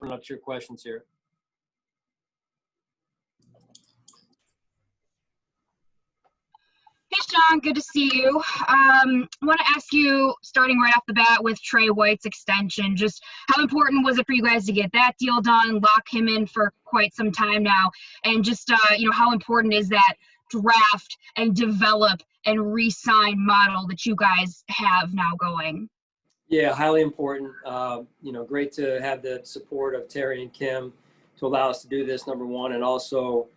open up to your questions here. Hey, Sean, good to see you. Want to ask you, starting right off the bat with Trey White's extension, just how important was it for you guys to get that deal done, lock him in for quite some time now, and just, how important is that draft and develop and re-sign model that you guys have now going? Yeah, highly important. Great to have the support of Terry and Kim to allow us to do this, number one. And also,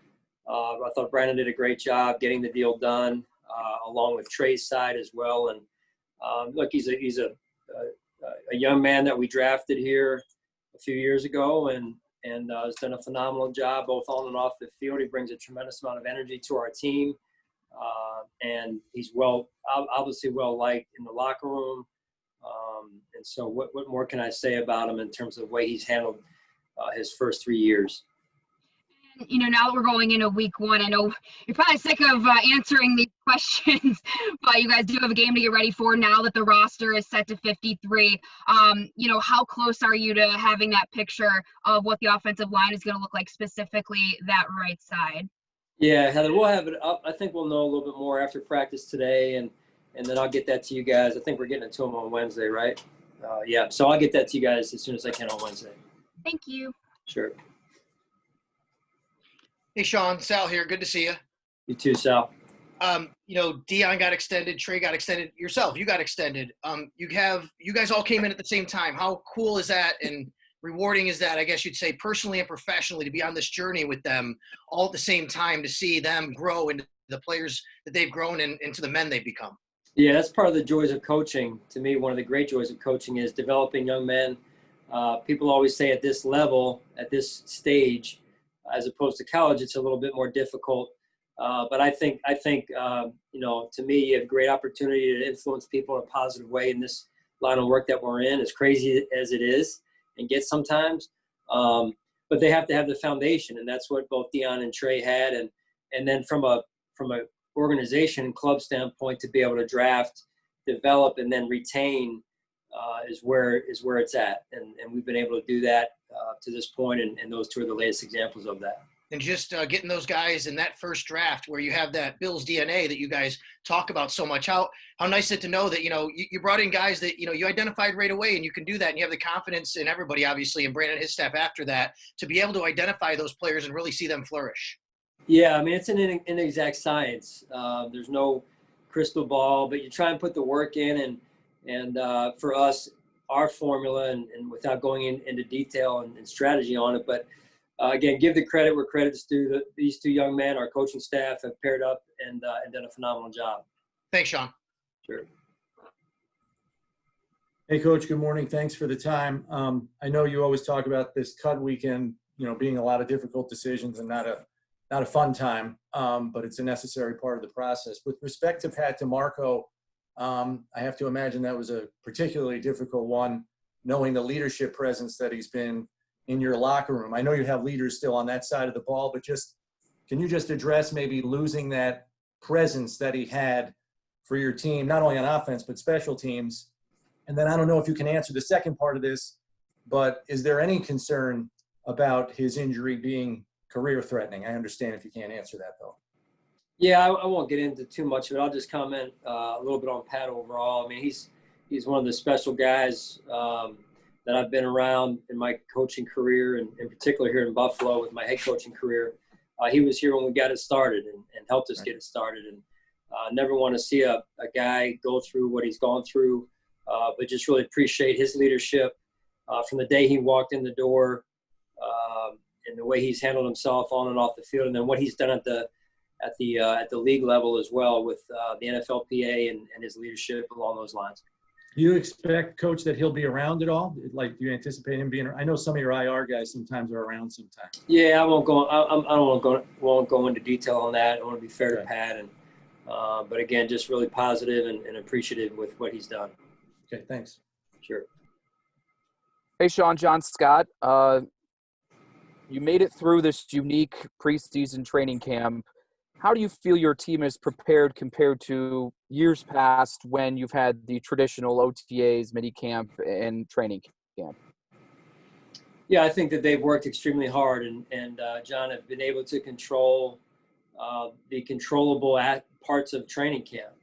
I thought Brandon did a great job getting the deal done, along with Trey's side as well. And look, he's a young man that we drafted here a few years ago, and has done a phenomenal job both on and off the field. He brings a tremendous amount of energy to our team, and he's obviously well liked in the locker room. And so what more can I say about him in terms of the way he's handled his first 3 years? Now that we're going into week one, I know you're probably sick of answering these questions, but you guys do have a game to get ready for now that the roster is set to 53. How close are you to having that picture of what the offensive line is going to look like, specifically that right side? Yeah, Heather, we'll have it up. I think we'll know a little bit more after practice today, and then I'll get that to you guys. I think we're getting it to them on Wednesday, right? Yeah, so I'll get that to you guys as soon as I can on Wednesday. Thank you. Sure. Hey, Sean, Sal here. Good to see you. You too, Sal. Dion got extended. Trey got extended. Yourself, you got extended. You guys all came in at the same time. How cool is that and rewarding is that, I guess you'd say, personally and professionally, to be on this journey with them all at the same time, to see them grow into the players that they've grown and into the men they've become? Yeah, that's part of the joys of coaching. To me, one of the great joys of coaching is developing young men. People always say at this level, at this stage, as opposed to college, it's a little bit more difficult. But I think to me, you have great opportunity to influence people in a positive way in this line of work that we're in, as crazy as it is and gets sometimes. But they have to have the foundation, and that's what both Dion and Trey had. And then from a organization and club standpoint, to be able to draft, develop, and then retain is where it's at. And we've been able to do that to this point, and those two are the latest examples of that. And just getting those guys in that first draft where you have that Bills DNA that you guys talk about so much. How nice is it to know that, you brought in guys that, you identified right away, and you can do that, and you have the confidence in everybody, obviously, and Brandon and his staff after that, to be able to identify those players and really see them flourish. Yeah, I mean, it's an inexact science. There's no crystal ball, but you try and put the work in, and for us, our formula, and without going into detail and strategy on it, but again, give the credit where credit's due. These two young men, our coaching staff, have paired up and done a phenomenal job. Thanks, Sean. Sure. Hey, Coach. Good morning. Thanks for the time. I know you always talk about this cut weekend, being a lot of difficult decisions and not a fun time, but it's a necessary part of the process. With respect to Pat DeMarco, I have to imagine that was a particularly difficult one, knowing the leadership presence that he's been in your locker room. I know you have leaders still on that side of the ball, but can you just address maybe losing that presence that he had for your team, not only on offense, but special teams? And then I don't know if you can answer the second part of this, but is there any concern about his injury being career threatening? I understand if you can't answer that, though. Yeah, I won't get into too much of it. I'll just comment a little bit on Pat overall. I mean, he's one of the special guys that I've been around in my coaching career, and in particular here in Buffalo with my head coaching career. He was here when we got it started and helped us get it started. And never want to see a guy go through what he's gone through, but just really appreciate his leadership from the day he walked in the door, and the way he's handled himself on and off the field, and then what he's done at the league level as well with the NFLPA and his leadership along those lines. Do you expect, Coach, that he'll be around at all? Like, do you anticipate him being? I know some of your IR guys sometimes are around sometimes. Yeah, I won't go into detail on that. I want to be fair to Pat, but again, just really positive and appreciative with what he's done. Okay, thanks. Sure. Hey, Sean, John Scott. You made it through this unique preseason training camp. How do you feel your team is prepared compared to years past when you've had the traditional OTAs, minicamp, and training camp? Yeah, I think that they've worked extremely hard, and John, have been able to control the controllable parts of training camp.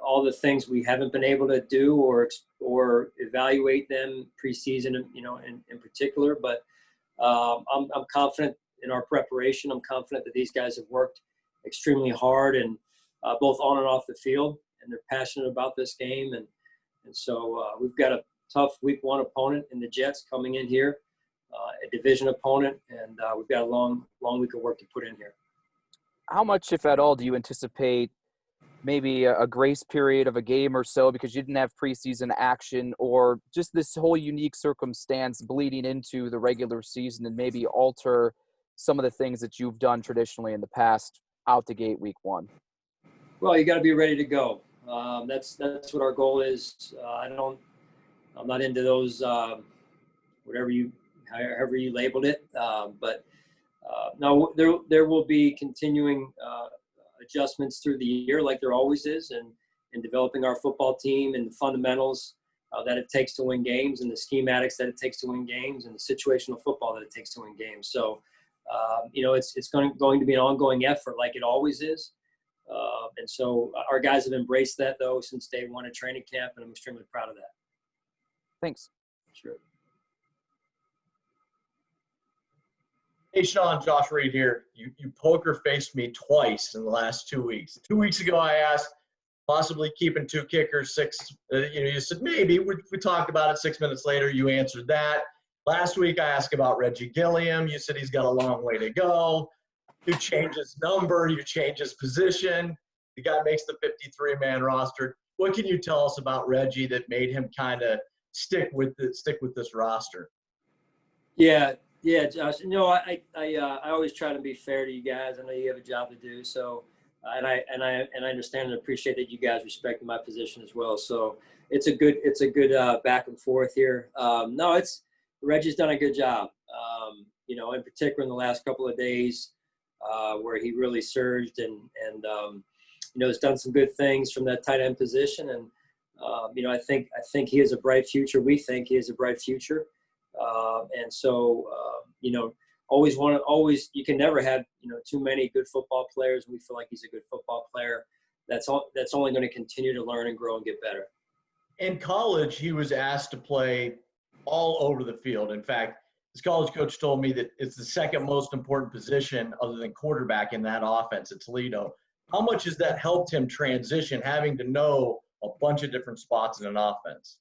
All the things we haven't been able to do or evaluate them preseason, in particular. But I'm confident in our preparation. I'm confident that these guys have worked extremely hard, and both on and off the field, and they're passionate about this game. And so we've got a tough week 1 opponent in the Jets coming in here, a division opponent, and we've got a long week of work to put in here. How much, if at all, do you anticipate maybe a grace period of a game or so because you didn't have preseason action, or just this whole unique circumstance bleeding into the regular season and maybe alter some of the things that you've done traditionally in the past out the gate week 1? Well, you got to be ready to go. That's what our goal is. I'm not into those, however you labeled it. But no, there will be continuing adjustments through the year, like there always is, and in developing our football team and the fundamentals that it takes to win games, and the schematics that it takes to win games, and the situational football that it takes to win games. So, it's going to be an ongoing effort, like it always is. And so our guys have embraced that, though, since day 1 at training camp, and I'm extremely proud of that. Thanks. Sure. Hey, Sean, Josh Reed here. You poker faced me twice in the last 2 weeks. 2 weeks ago, I asked possibly keeping 2 kickers, 6. You said maybe. We talked about it 6 minutes later. You answered that. Last week, I asked about Reggie Gilliam. You said he's got a long way to go. You change his number. You change his position. The guy makes the 53-man roster. What can you tell us about Reggie that made him kind of stick with this roster? Yeah, Josh. I always try to be fair to you guys. I know you have a job to do, so and I understand and appreciate that you guys respect my position as well. So it's a good back and forth here. Reggie's done a good job. In particular in the last couple of days, where he really surged and has done some good things from that tight end position. And I think he has a bright future. We think he has a bright future. And so, you can never have, too many good football players. We feel like he's a good football player. That's only going to continue to learn and grow and get better. In college, he was asked to play all over the field. In fact, his college coach told me that it's the second most important position other than quarterback in that offense at Toledo. How much has that helped him transition, having to know a bunch of different spots in an offense?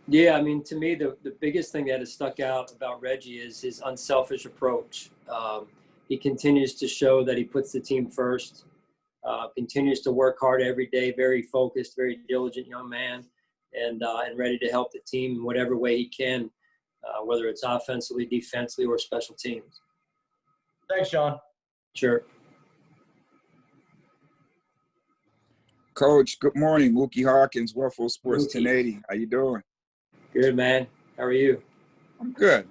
Yeah, I mean, to me, the biggest thing that has stuck out about Reggie is his unselfish approach. He continues to show that he puts the team first, continues to work hard every day, very focused, very diligent young man, and ready to help the team in whatever way he can, whether it's offensively, defensively, or special teams. Thanks, Sean. Sure. Coach, good morning. Mookie Hawkins, Waffle Sports Mookie. 1080. How you doing? Good, man. How are you? I'm good.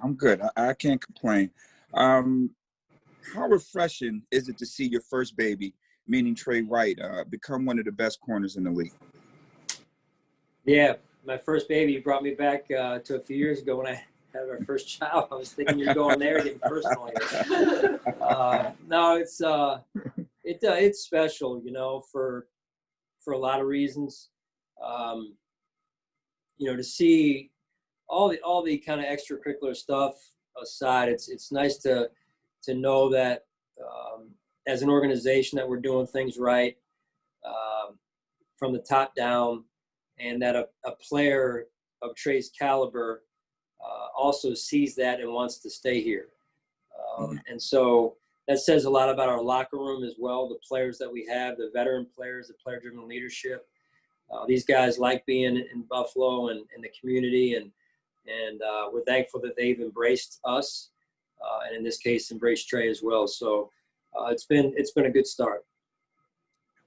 I can't complain. How refreshing is it to see your first baby, meaning Trey White, become one of the best corners in the league? Yeah, my first baby brought me back to a few years ago when I had our first child. I was thinking you're going there, getting personal here. No, it's special, for a lot of reasons. To see all the kind of extracurricular stuff aside, it's nice to know that as an organization that we're doing things right from the top down, and that a player of Trey's caliber also sees that and wants to stay here. And so that says a lot about our locker room as well, the players that we have, the veteran players, the player-driven leadership. These guys like being in Buffalo and in the community, and we're thankful that they've embraced us, and in this case, embraced Trey as well. So it's been a good start.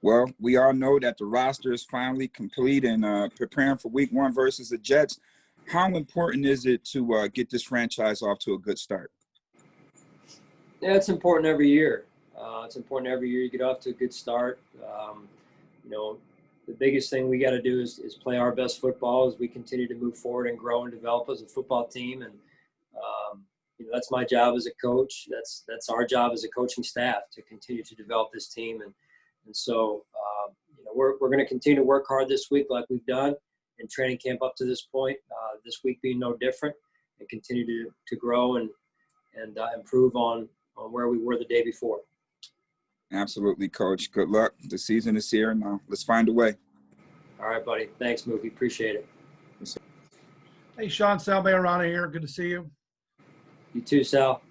Well, we all know that the roster is finally complete and preparing for Week 1 versus the Jets. How important is it to get this franchise off to a good start? Yeah, it's important every year. It's important every year you get off to a good start. the biggest thing we got to do is play our best football as we continue to move forward and grow and develop as a football team. And that's my job as a coach. That's our job as a coaching staff to continue to develop this team. And so we're going to continue to work hard this week like we've done in training camp up to this point. This week being no different, and continue to grow and improve on where we were the day before. Absolutely, Coach. Good luck. The season is here now. Let's find a way. All right, buddy. Thanks, Mookie. Appreciate it. Hey, Sean, Sal Majorana here. Good to see you. You too, Sal.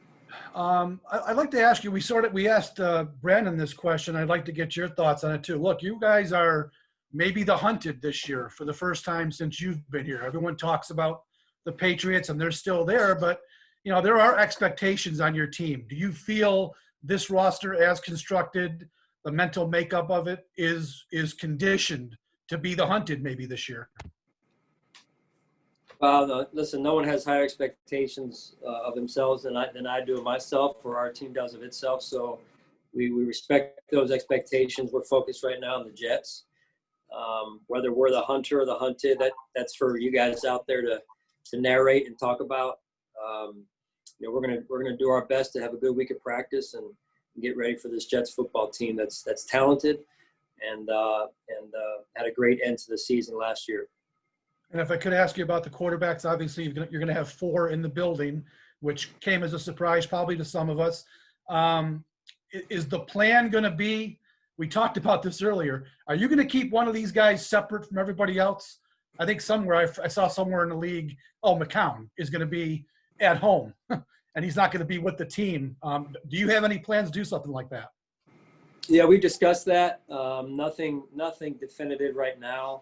I'd like to ask you, we asked Brandon this question. I'd like to get your thoughts on it too. Look, you guys are maybe the hunted this year for the first time since you've been here. Everyone talks about the Patriots and they're still there, but there are expectations on your team. Do you feel this roster as constructed, the mental makeup of it is conditioned to be the hunted maybe this year? Well, listen, no one has higher expectations of themselves than I do of myself, or our team does of itself. So we respect those expectations. We're focused right now on the Jets. Whether we're the hunter or the hunted, that's for you guys out there to narrate and talk about. We're gonna do our best to have a good week of practice and get ready for this Jets football team that's talented and had a great end to the season last year. And if I could ask you about the quarterbacks, obviously you're going to have 4 in the building, which came as a surprise probably to some of us. Is the plan going to be, we talked about this earlier, are you going to keep one of these guys separate from everybody else? I think somewhere, I saw somewhere in the league, McCown is going to be at home, and he's not going to be with the team. Do you have any plans to do something like that? Yeah, we discussed that. Nothing definitive right now.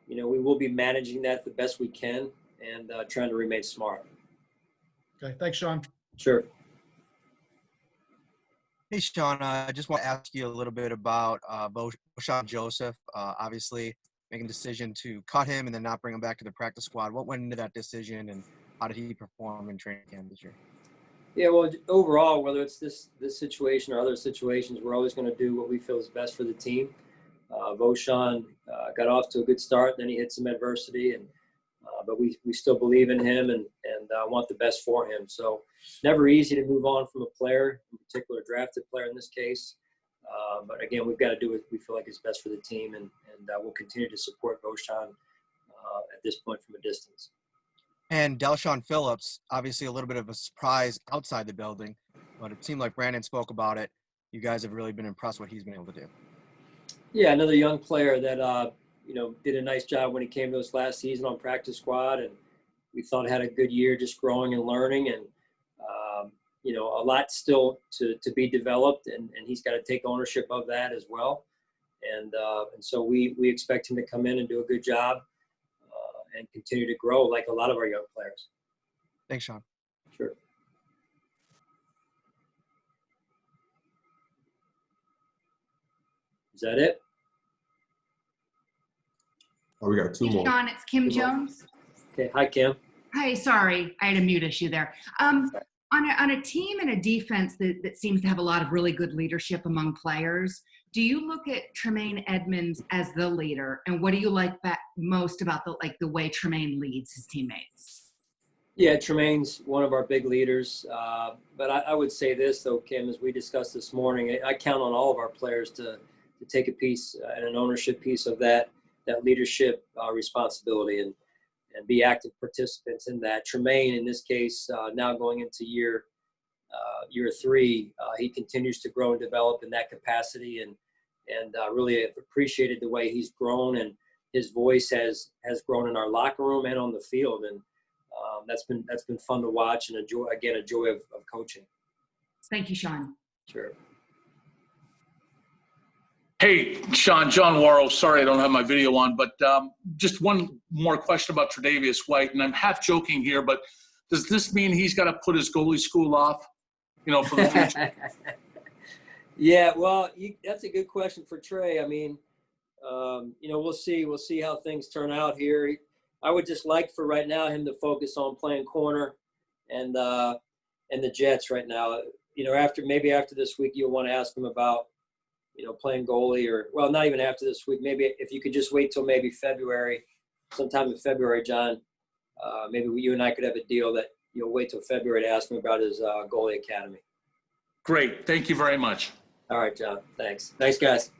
We will be managing that the best we can and trying to remain smart. Okay, thanks, Sean. Sure. Hey, Sean, I just want to ask you a little bit about Boshawn Joseph, obviously making a decision to cut him and then not bring him back to the practice squad. What went into that decision, and how did he perform in training camp this year? Yeah, well, overall, whether it's this situation or other situations, we're always going to do what we feel is best for the team. Boshawn got off to a good start, then he hit some adversity, but we still believe in him and want the best for him. So never easy to move on from a player, in particular a drafted player in this case. But again, we've got to do what we feel like is best for the team, and we'll continue to support Boshawn at this point from a distance. And Delshon Phillips, obviously a little bit of a surprise outside the building, but it seemed like Brandon spoke about it. You guys have really been impressed what he's been able to do. Yeah, another young player that did a nice job when he came to us last season on practice squad, and we thought had a good year just growing and learning, and a lot still to be developed, and he's got to take ownership of that as well. And so we expect him to come in and do a good job and continue to grow like a lot of our young players. Thanks, Sean. Sure. Is that it? Oh, we got 2 more. Sean, it's Kim Jones. Okay. Hi, Kim. Hi, sorry. I had a mute issue there. On a team and a defense that seems to have a lot of really good leadership among players, do you look at Tremaine Edmonds as the leader? And what do you like most about the way Tremaine leads his teammates? Yeah, Tremaine's one of our big leaders. But I would say this, though, Kim, as we discussed this morning, I count on all of our players to take a piece and an ownership piece of that leadership responsibility and be active participants in that. Tremaine, in this case, now going into year 3, he continues to grow and develop in that capacity, and really appreciated the way he's grown, and his voice has grown in our locker room and on the field, and that's been fun to watch, and a joy of coaching. Thank you, Sean. Sure. Hey, Sean, John Warrow. Sorry I don't have my video on, but just one more question about Tre'Davious White, and I'm half joking here, but does this mean he's got to put his goalie school off, for the future? Yeah, well, that's a good question for Trey. I mean, we'll see. We'll see how things turn out here. I would just like for right now him to focus on playing corner and the Jets right now. After this week, you'll want to ask him about playing goalie, or, well, not even after this week. Maybe if you could just wait till maybe February, sometime in February, John, maybe you and I could have a deal that you'll wait till February to ask him about his goalie academy. Great. Thank you very much. All right, John. Thanks. Thanks, guys.